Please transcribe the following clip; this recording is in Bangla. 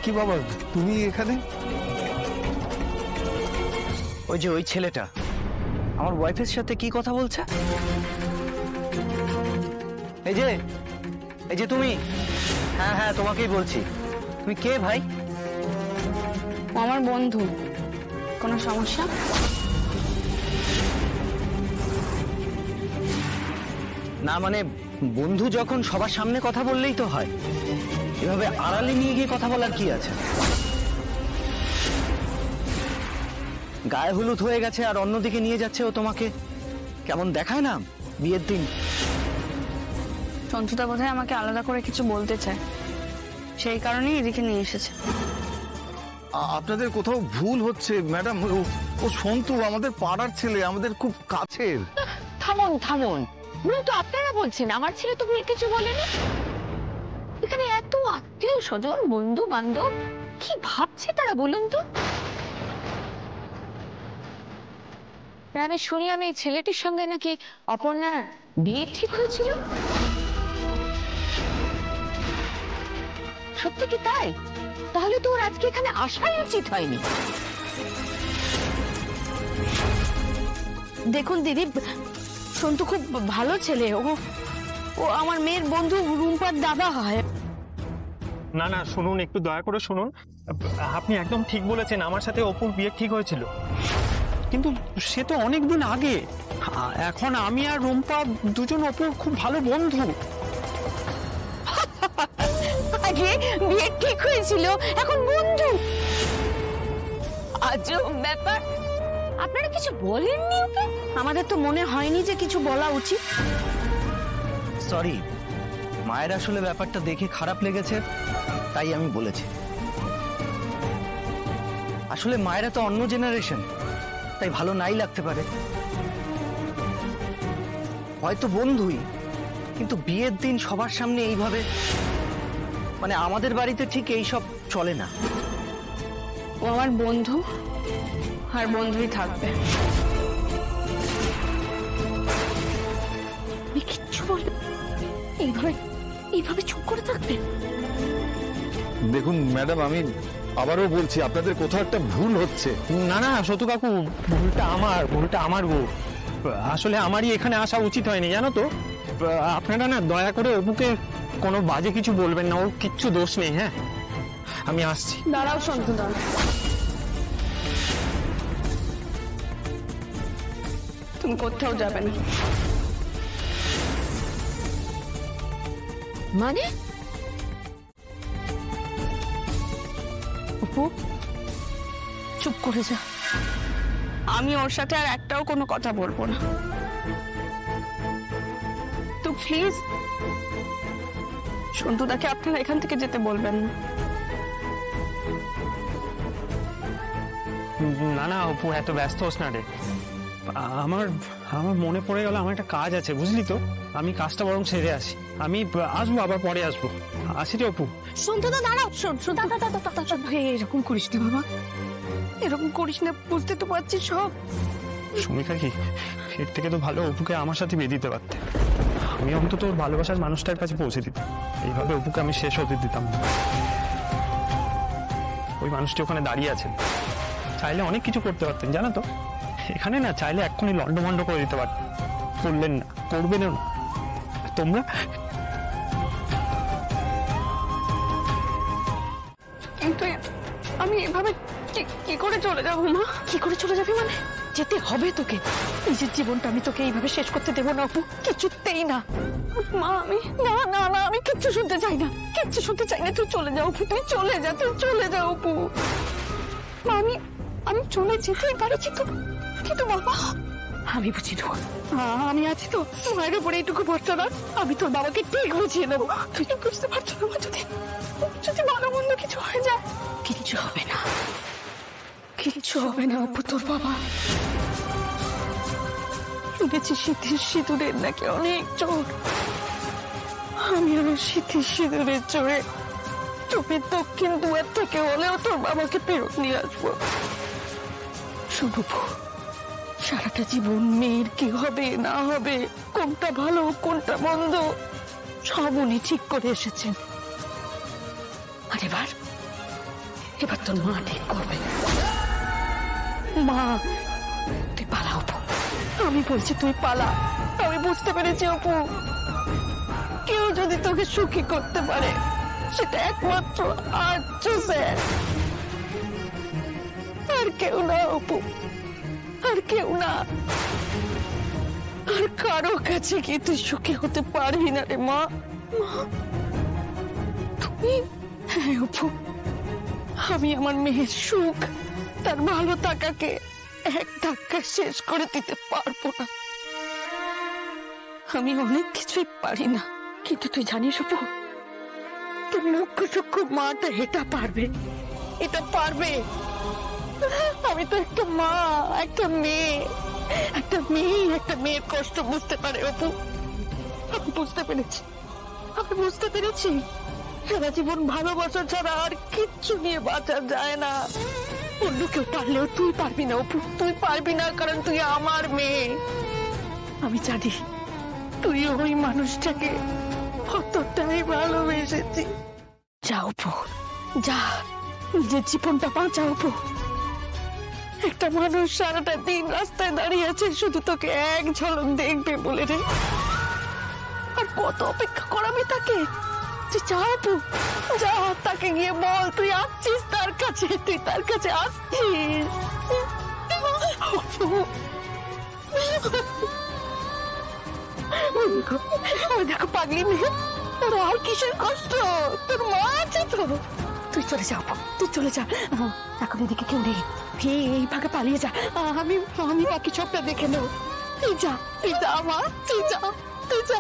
কি বাবা, তুমি এখানে? ওই যে ওই ছেলেটা আমার ওয়াইফের সাথে কি কথা বলছে। এই যে তুমি। হ্যাঁ হ্যাঁ, তোমাকেই বলছি। তুমি কে ভাই? আমার বন্ধু। কোনো সমস্যা? না মানে বন্ধু যখন সবার সামনে কথা বললেই তো হয়, এভাবে আড়ালে নিয়ে গিয়ে কথা বলার কি আছে? গায়ে হলুদ হয়ে গেছে আর অন্যদিকে নিয়ে যাচ্ছে ও তোমাকে, কেমন দেখায় না বিয়ের দিন? সন্তুদা বোধহয় আমাকে আলাদা করে কিছু বলতে চায়, সেই কারণেই এদিকে নিয়ে এসেছে। আপনাদের কোথাও ভুল হচ্ছে ম্যাডাম। ও সন্তু আমাদের পাড়ার ছেলে, আমাদের খুব কাছের। থামুন থামুন, তো আপনারা বলছেন আমার ছেলে তো ভুল কিছু বলেনি। এখানে এত আত্মীয় স্বজন বন্ধু বান্ধব, কি ভাবছে তারা বলুন তো? আমি শুনলাম এই ছেলেটির সঙ্গে নাকি অপর্ণার বিয়ে ঠিক হয়েছিল। সত্যি কি তাই? তাহলে তো ওর আজকে এখানে আসাই উচিত হয়নি। দেখুন দিদি, সন্তু খুব ভালো ছেলে। ও আমার মেয়ের বন্ধু রুম্পার দাদা হয়। না না, শুনুন, একটু দয়া করে শুনুন। আপনি একদম ঠিক বলেছেন, আমার সাথে অপুর বিয়ে ঠিক হয়েছিল, কিন্তু সে তো অনেকদিন আগে। এখন আমি আর রুম্পা দুজন অপুর খুব ভালো বন্ধু। আগে বিয়ে ঠিক হয়েছিল, এখন বন্ধু। আজব ব্যাপার। আপনারা কিছু বলেননি ওকে? আমাদের তো মনে হয়নি যে কিছু বলা উচিত। সরি, মায়ের আসলে ব্যাপারটা দেখে খারাপ লেগেছে, তাই আমি বলেছি। আসলে মায়েরা তো অন্য জেনারেশন, তাই ভালো নাই লাগতে পারে। হয়তো বন্ধুই, কিন্তু বিয়ের দিন সবার সামনে এইভাবে, মানে আমাদের বাড়িতে ঠিক এইসব চলে না। ও আমার বন্ধু আর বন্ধুই থাকবে। আমি কিচ্ছু বলবো, এইভাবে চুপ করে থাকবে? দেখুন ম্যাডাম, আমি আবারও বলছি আপনাদের কোথাও একটা ভুল হচ্ছে। না না সতু কাকু, ভুলটা আমার গো। আসলে আমারই এখানে আসা উচিত হয়নি, জানো তো। আপনারা না দয়া করে অপুকে কোনো বাজে কিছু বলবেন না, ওর কিচ্ছু দোষ নেই। হ্যাঁ, আমি আসছি। দাঁড়াও সন্তুদা, তুমি কোথাও যাবে না। মানে? অপু, চুপ করে যা। আমি ওর সাথে আর একটাও কোনো কথা বলবো না। তো প্লিজ সন্তুদাকে আপনারা এখান থেকে যেতে বলবেন না। না না অপু, এত ব্যস্ত হোস না রে। আমার মনে পড়ে গেল, আমার একটা কাজ আছে, বুঝলি তো। আমি কাজটা বরং সেরে আসি। আমি আসবো, আবার পরে আসবো। আসি রে অপু। সন্তুদা দাঁড়াও। এরকম করিস না বাবা, এরকম করিস না, বুঝতে তো পারছিস সব। সুমিকা, কি এর থেকে তো ভালো অপুকে আমার সাথে বিয়ে দিতে পারতে। আমি অন্তত ওর ভালোবাসার মানুষটার কাছে পৌঁছে দিতাম। এইভাবে অপুকে আমি শেষ হতে দিতাম না। ওই মানুষটি ওখানে দাঁড়িয়ে আছেন, চাইলে অনেক কিছু করতে পারতেন, জানো তো। এখানে না চাইলে এক্ষুনি লন্ডভন্ড করে দিতে পারতেন, করলেন না, করবেন না তোমরা। কিন্তু আমি এভাবে কি করে চলে যাবো মা? কি করে চলে যাবি মানে? যেতে হবে তোকে। নিজের জীবনটা আমি তোকে এইভাবে শেষ করতে দেবো না অপু, কিছুতেই না। মা আমি না আমি কিচ্ছু শুনতে চাই না, কিচ্ছু শুনতে চাই না। তুই চলে যা অপু, তুই চলে যা অপু। মা আমি চলে যেতেই পারছি তো, কিন্তু বাবা আমি বুঝি নেবো। আমি আছি তো, মায়ের উপরে এইটুকু ভরসা না। আমি তোর বাবাকে ঠিক বুঝিয়ে নেবো। তুই বুঝতে পারছো না, যদি ভালো মন্দ কিছু হয়ে যায়? কিচ্ছু হবে না অপু, তোর বাবা। শুনেছি শীতের সিঁদুরের নাকি অনেক চোর। আমি আমার শীতের সিঁদুরের চোরে চোখের দক্ষিণ দুয়ার থেকে হলেও তোর বাবাকে ফেরত নিয়ে আসবো। শুনবো সারাটা জীবন মেয়ের কি হবে না হবে, কোনটা ভালো কোনটা মন্দ, সব উনি ঠিক করে এসেছেন। আর এবার তোর মা ঠিক করবে। মা তুই পালা অপু, আমি বলছি তুই পালা। আমি বুঝতে পেরেছি অপু, কেউ যদি তোকে সুখী করতে পারে সেটা একমাত্র আর্য স্যার, আর কেউ না অপু, আর কেউ না। আর কারো কাছে কি তুই সুখী হতে পারবি না রে মা। তুমি? হ্যাঁ অপু, আমি আমার মেয়ের সুখ, তার ভালো থাকাকে এক ধাক্কায় শেষ করে দিতে পারবো না। আমি অনেক কিছুই পারি না, কিন্তু তুই জানিস অপু, তোর মুখ্য সূক্ষ্ম মাটা এটা পারবে, এটা পারবে। আমি তো একটা মা, একটা মেয়ে, একটা মেয়ের কষ্ট বুঝতে পারে অপু। আমি বুঝতে পেরেছি, আমি বুঝতে পেরেছি। সারা জীবন ভালোবাসা ছাড়া আর কিচ্ছু নিয়ে বাঁচা যায় না। অন্য কেউ পারলেও তুই পারবি না অপু, তুই পারবি না, কারণ তুই আমার মেয়ে। আমি জানি তুই ওই মানুষটাকে কতটাই ভালোবেসেছি। যা অপু, যা, নিজের জীবনটা বাঁচা অপু। একটা মানুষ সারাটা দিন রাস্তায় দাঁড়িয়ে আছে শুধু তোকে এক ঝলক দেখবে বলে রে। আর কত অপেক্ষা করাবি তাকে? যা অপু, যা, তাকে গিয়ে বল তুই আসছিস তার কাছে, তুই তার কাছে আসছিস। দেখো পাগলি মেয়ে, তোর আর কিসের কষ্ট? তোর মা আছে তো। তুই চলে যা অপু, তুই চলে যা। এখন এদিকে কেউ নেই, এই ভাগে পালিয়ে যা। আমি বাকি সবটা দেখে নেব। তুই যা, তুই যা মা, তুই যা, তুই যা।